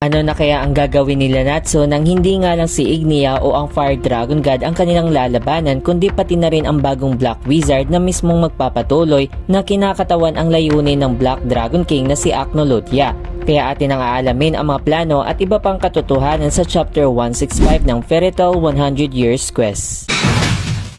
Ano na kaya ang gagawin nila Natsu nang hindi nga lang si Ignia o ang Fire Dragon God ang kanilang lalabanan kundi pati na rin ang bagong Black Wizard na mismong magpapatuloy na kinakatawan ang layunin ng Black Dragon King na si Acnolodia. Kaya atin ang aalamin ang mga plano at iba pang katotohanan sa Chapter 165 ng Fairy Tail 100 Years Quest.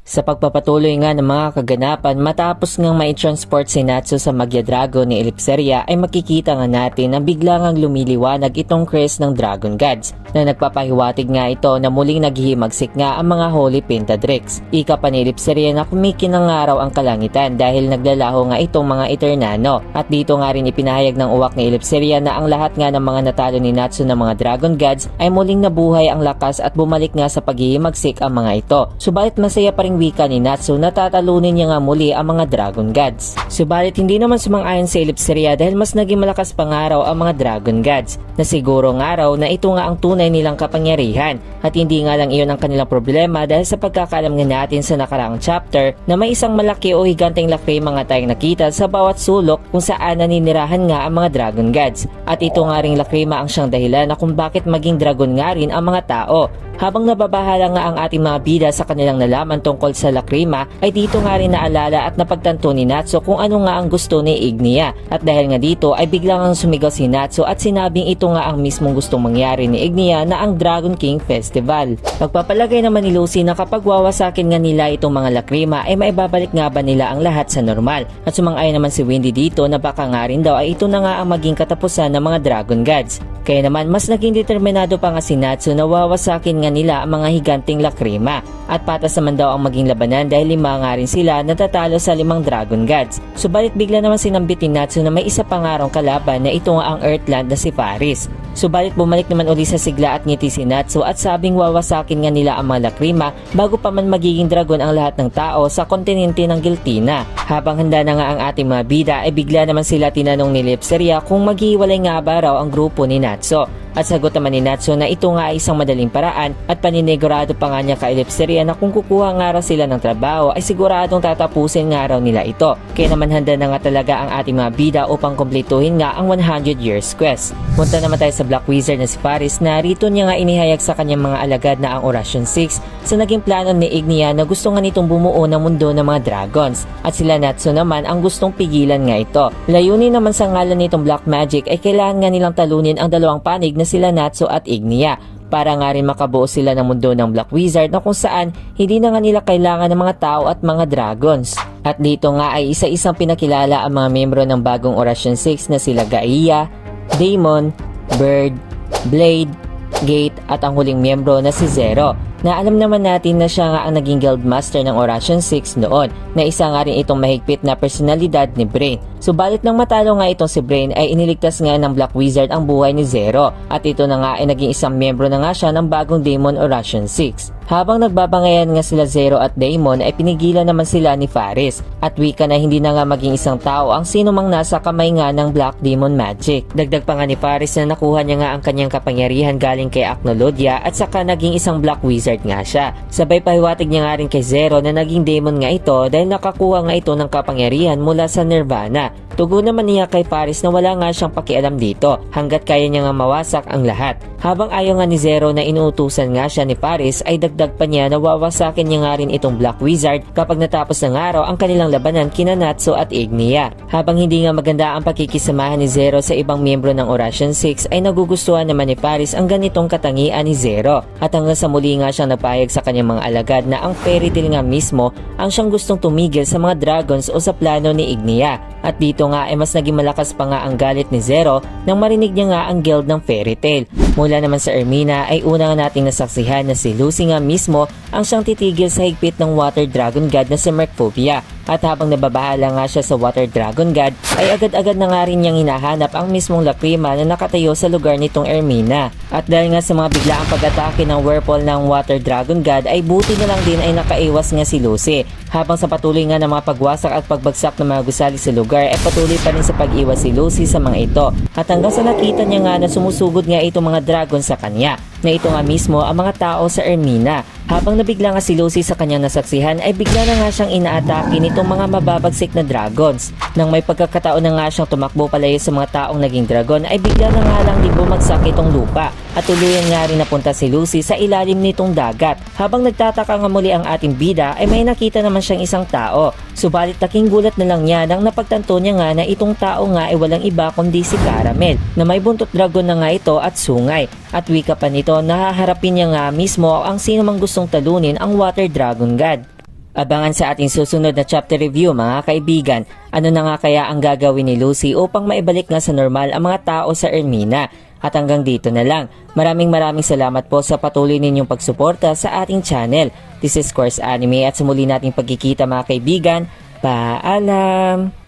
Sa pagpapatuloy nga ng mga kaganapan matapos ngang mai-transport si Natsu sa Magya Dragon ni Elipseria ay makikita nga natin na bigla ngang lumiliwanag itong crest ng Dragon Gods na nagpapahiwatig nga ito na muling naghihimagsik nga ang mga Holy Pentadrix. Ika pa ni Elipseria na kumikinang araw ang kalangitan dahil naglalaho nga itong mga Eternano at dito nga rin ipinahayag ng uwak ni Elipseria na ang lahat nga ng mga natalo ni Natsu ng mga Dragon Gods ay muling nabuhay ang lakas at bumalik nga sa paghihimagsik ang mga ito. Subalit masaya pa rin wika ni Natsu na tatalunin niya nga muli ang mga Dragon Gods. Subalit hindi naman sumang-ayon si Elipseria dahil mas naging malakas pang araw ang mga Dragon Gods na siguro ng araw na ito nga ang tunay nilang kapangyarihan at hindi nga lang iyon ang kanilang problema dahil sa pagkakaalam nga natin sa nakaraang chapter na may isang malaki o higanteng lakrima nga tayong nakita sa bawat sulok kung saan naninirahan nga ang mga Dragon Gods at ito nga ring lakrima ang siyang dahilan na kung bakit maging dragon nga rin ang mga tao. Habang nababahala nga ang ating mga bida sa kanilang nalaman tungkol sa lakrima ay dito nga rin naalala at napagtanto ni Natsu kung ano nga ang gusto ni Ignia at dahil nga dito ay biglang ang sumigaw si Natsu at sinabing ito nga ang mismong gustong mangyari ni Ignia na ang Dragon King Festival. Pagpapalagay naman ni Lucy na kapag wawasakin nga nila itong mga lakrima ay maibabalik nga ba nila ang lahat sa normal at sumang-ayon naman si Wendy dito na baka nga rin daw ay ito na nga ang maging katapusan ng mga Dragon Gods. Kaya naman mas naging determinado pa nga si Natsu na wawasakin nga nila ang mga higanting lakrima at patas naman daw ang maging labanan dahil 5 nga rin sila natatalo sa 5 Dragon Gods. Subalit bigla naman sinambit ni Natsu na may isa pa nga rong kalaban na ito nga ang Earthland na si Paris. Subalit bumalik naman uli sa sigla at ngiti si Natsu at sabing wawasakin nga nila ang mga lakrima bago pa man magiging dragon ang lahat ng tao sa kontinente ng Giltina. Habang handa na nga ang ating mga bida ay bigla naman sila tinanong ni Elipseria kung maghihiwalay nga ba raw ang grupo ni Natsu. At sagot naman ni Natsu na ito nga ay isang madaling paraan at paninigurado pa nga niya kay Elipseria na kung kukuha nga raw sila ng trabaho ay siguradong tatapusin nga raw nila ito. Kaya naman handa na nga talaga ang ating mga bida upang kumpletuhin nga ang 100 Years Quest. Punta naman tayo sa Black Wizard na si Paris na rito niya nga inihayag sa kanyang mga alagad na ang Oration 6 sa naging plano ni Ignia na gusto nga nitong bumuo ng mundo ng mga dragons at sila Natsu naman ang gustong pigilan nga ito. Layunin naman sa ngalan nitong Black Magic ay kailangan nga nilang talunin ang dalawang panig na sila Natsu at Ignia para nga rin makabuo sila ng mundo ng Black Wizard na kung saan hindi na nga nila kailangan ng mga tao at mga dragons. At dito nga ay isa-isang pinakilala ang mga miyembro ng bagong Oration 6 na sila Gaia, Daemon, Bird, Blade, Gate at ang huling miyembro na si Zero na alam naman natin na siya nga ang naging Guildmaster ng Oration 6 noon na isa nga rin itong mahigpit na personalidad ni Brain. Subalit nang matalo nga itong si Brain ay iniligtas nga ng Black Wizard ang buhay ni Zero at ito na nga ay naging isang miyembro na nga siya ng bagong Daemon Oration 6. Habang nagbabangayan nga sila Zero at Daemon ay pinigilan naman sila ni Faris at wika na hindi na nga maging isang tao ang sino mang nasa kamay nga ng Black Demon Magic. Dagdag pa nga ni Faris na nakuha niya nga ang kanyang kapangyarihan galing kay Acnolodia at saka naging isang Black Wizard nga siya. Sabay pahiwatig niya nga rin kay Zero na naging Daemon nga ito dahil nakakuha nga ito ng kapangyarihan mula sa Nirvana. Tugon naman niya kay Paris na wala nga siyang pakialam dito hanggat kaya niya nga mawasak ang lahat. Habang ayaw nga ni Zero na inuutusan nga siya ni Paris ay dagdag pa niya na wawasakin niya nga rin itong Black Wizard kapag natapos ng araw ang kanilang labanan kina Natsu at Ignia. Habang hindi nga maganda ang pakikisamahan ni Zero sa ibang miyembro ng Oration 6 ay nagugustuhan naman ni Paris ang ganitong katangian ni Zero at hanggang sa muli nga siyang napayag sa kanyang mga alagad na ang Fairy Tail nga mismo ang siyang gustong tumigil sa mga dragons o sa plano ni Ignia. At dito nga ay mas naging malakas pa nga ang galit ni Zero nang marinig niya nga ang guild ng Fairy Tail. Mula naman sa Ermina ay una nga nating nasaksihan na si Lucy nga mismo ang siyang titigil sa higpit ng Water Dragon God na si Mercphobia. At habang nababahala nga siya sa Water Dragon God ay agad-agad na nga rin niyang hinahanap ang mismong lakrima na nakatayo sa lugar nitong Ermina. At dahil nga sa mga biglaang pag-atake ng Whirlpool ng Water Dragon God ay buti na lang din ay nakaiwas nga si Lucy. Habang sa patuloy nga ng mga pagwasak at pagbagsak ng mga gusali sa lugar ay patuloy pa rin sa pag-iwas si Lucy sa mga ito. At hanggang sa nakita niya nga na sumusugod nga itong mga dragon sa kanya. na ito nga mismo ang mga tao sa Ermina. Habang nabigla nga si Lucy sa kanyang nasaksihan ay bigla na nga siyang inaatake nitong mga mababagsik na dragons. Nang may pagkakataon na nga siyang tumakbo palayo sa mga taong naging dragon ay bigla na nga lang di bumagsak itong lupa at tuluyan nga rin napunta si Lucy sa ilalim nitong dagat. Habang nagtataka nga muli ang ating bida ay may nakita naman siyang isang tao. Subalit taking gulat na lang niya nang napagtanto niya nga na itong tao nga ay walang iba kundi si Caramel na may buntot dragon na nga ito at sungay. At wika pa nito nahaharapin niya nga mismo ang sino mang gustong talunin ang Water Dragon God. Abangan sa ating susunod na chapter review mga kaibigan, ano na nga kaya ang gagawin ni Lucy upang maibalik nga sa normal ang mga tao sa Ermina. At hanggang dito na lang. Maraming salamat po sa patuloy ninyong pagsuporta sa ating channel. This is Course Anime at sa muli nating pagkikita mga kaibigan. Paalam!